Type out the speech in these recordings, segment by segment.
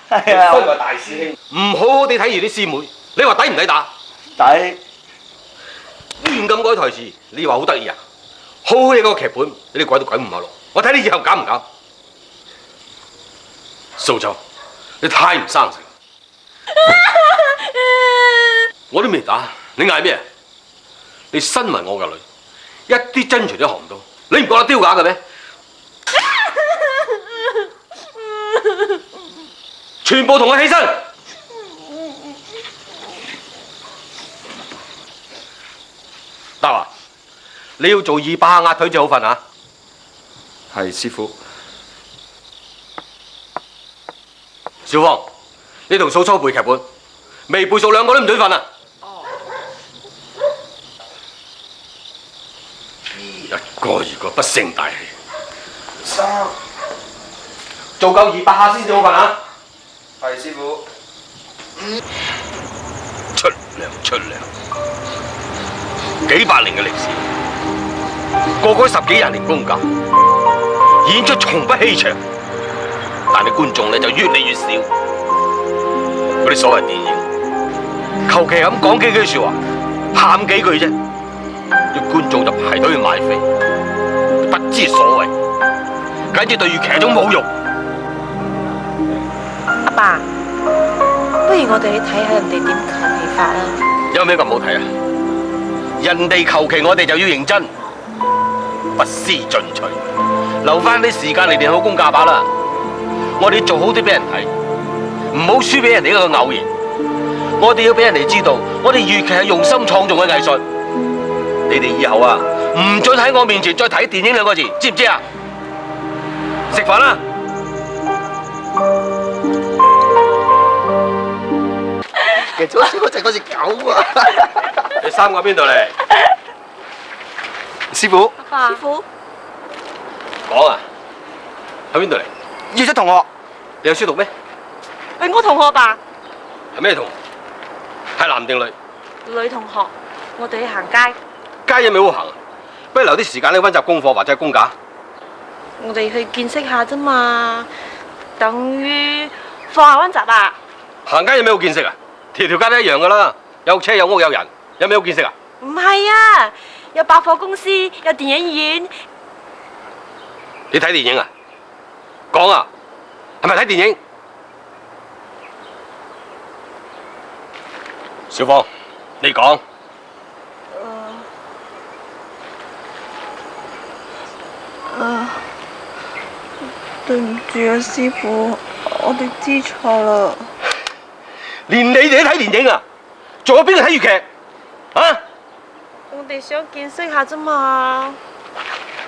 係啊，身為大師兄，唔好好地睇住啲師妹，你話抵唔抵打？抵。亂咁改台詞，你話好得意啊？好好嘅個劇本，你哋改到鬼五馬六，我睇你以後搞唔搞？蘇州，你太唔生性。我都未打，你嗌咩？你身為我嘅女，一啲真傳都學唔到，你唔覺得丟架嘅咩？全部同我起身！得啊！你要做二百下壓腿至好瞓啊！係師傅。小芳，你同素秋背劇本，未背熟兩個都唔准瞓啊！一個二個不勝大氣。做夠200下先至好瞓啊！係師傅。出糧，幾百年嘅歷史，個個10幾廿年功架，演出從不欺場，但係觀眾咧就越嚟越少。嗰啲所謂電影，求其咁講幾句說話，喊幾句啫，啲觀眾就排隊去買飛，不知所謂，簡直對粵劇係一種侮辱。阿爸，不如我哋去睇下人哋點求其法啦。有咩咁好睇啊？人哋求其，我哋就要認真，不思進取，留翻啲時間嚟練好功架把啦。我哋做好啲俾人睇，唔好輸俾人哋一個偶然。我哋要俾人哋知道，我哋粵劇係用心創造嘅藝術。你哋以後啊，唔准喺我面前再睇電影2個字，知唔知啊？食飯啦！其實好似嗰隻狗啊！你3個邊度嚟？師傅。師傅，講啊！喺邊度嚟？要出同學。你有書讀咩？係我同學吧？係咩同學？係男定女？女同學，我哋去行街。街有咩好行啊？不如留啲時間你溫習功課或者係功架。我哋去見識下啫嘛，等於放下溫習啊。行街有咩好見識啊？條條街都一樣噶啦，有車有屋有人，有咩好見識啊？唔係啊，有百貨公司，有電影院。你睇電影啊？講啊，係咪睇電影？小芳，你講。對唔住啊，師傅，我哋知錯啦。連你哋都睇電影啊？仲有邊個睇粵劇？啊？我哋想見識下啫嘛。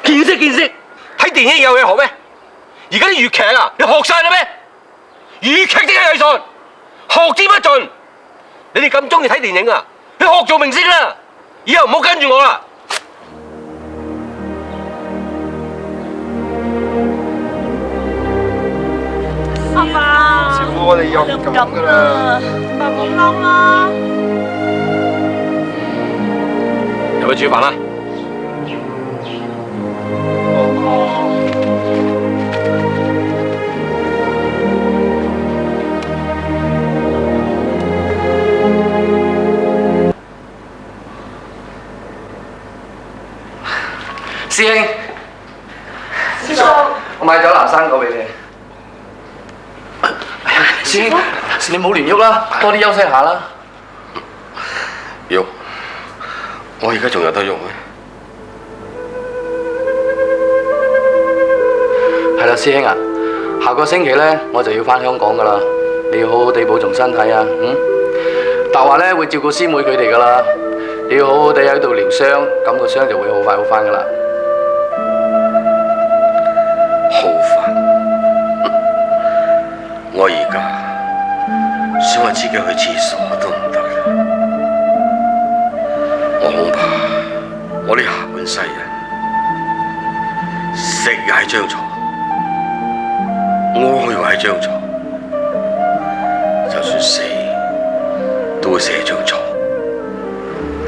見識，睇電影有嘢學咩？而家啲粵劇啊，你學晒啦咩？粵劇即係藝術，學之不盡。你哋咁中意睇電影啊？你學做明星啦！以後唔好跟住我啦。阿爸，師傅，我哋又唔敢噶啦。爸冇嬲啦。入去煮飯啦。師兄，師叔，我買咗南生果俾你。師兄，你冇亂喐啦，多啲休息下啦。喐？我而家仲有得喐咩？係啦，師兄啊，下個星期咧我就要翻香港噶啦，你要好好地保重身體啊，但話咧會照顧師妹佢哋噶啦，你要好好地喺度療傷，咁個傷就會好快好翻噶啦。好煩！我而家想話自己去廁所都唔得啦，我恐怕我呢下半世人食又喺張床，屙又喺張床，就算死都會死喺張床。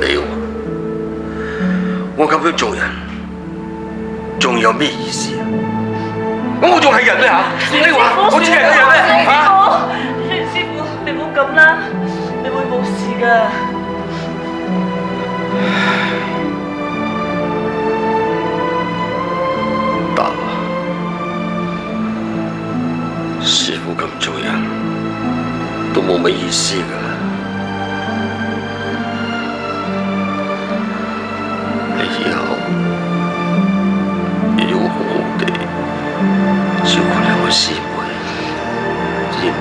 你話我咁樣做人，仲有咩意思啊？我仲係人咩嚇？你話我似係個人咩嚇？啊！得，師傅咁做人都冇乜意思㗎。你以後要好好地照顧兩個師妹，知唔？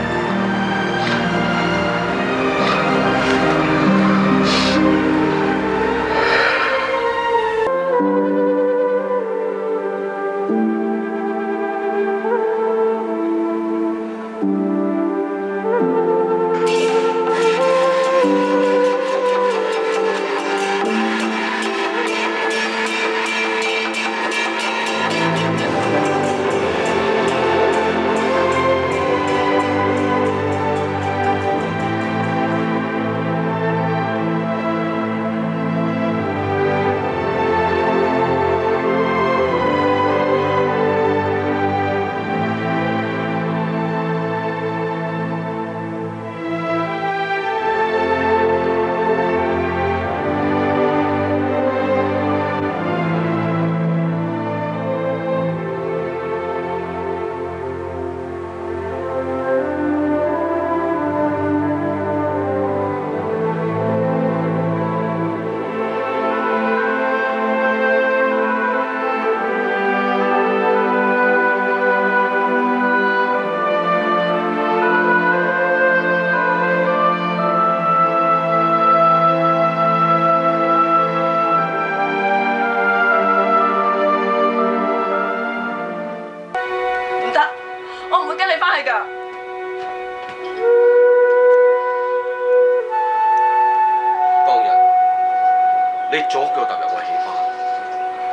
你左腳踏入我戲班，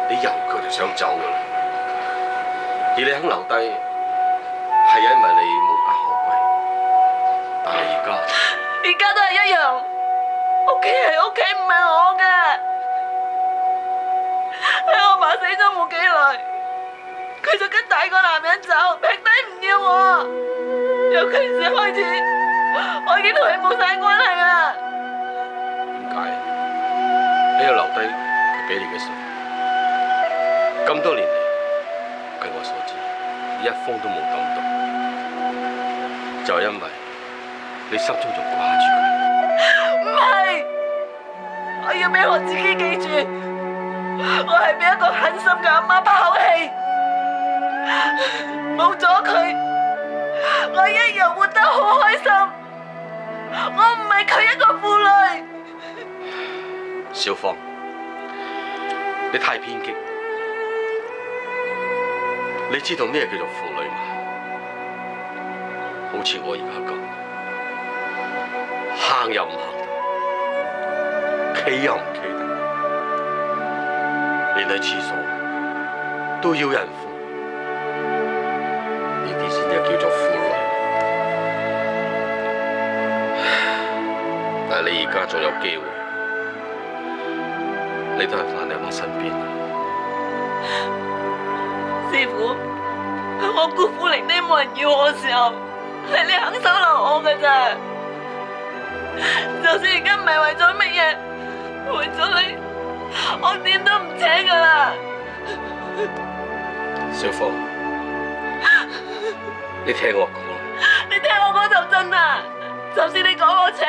你右腳就想走噶啦。而你肯留低，係因為你無家可歸。但係而家都係一樣，屋企係屋企，唔係我嘅。喺我爸死咗冇幾耐，佢就跟大個男人走，劈低唔要我。由嗰時開始，我已經同佢冇晒關係啦。點解？你要留低佢俾你嘅信，咁多年嚟，據我所知，一封都冇抌到，就係因為你心中仲掛住佢。唔係，我要俾我自己記住，我係俾一個狠心嘅阿媽拋棄，冇咗佢，我一樣活得好開心。我唔係佢一個負累。小芳，你太偏激。你知道咩叫做負累嗎？好似我而家咁，行又唔行得，企又唔企得，連去廁所都要人扶，呢啲先至叫做負累。但係你而家仲有機會。你都係翻嚟我身邊。師傅，我孤苦伶仃冇人要我嘅時候，係你肯收留我㗎咋。就算而家唔係為咗乜嘢，為咗你，我點都唔請㗎啦。小芳，你聽我講。你聽我講就真啦。就算你講我請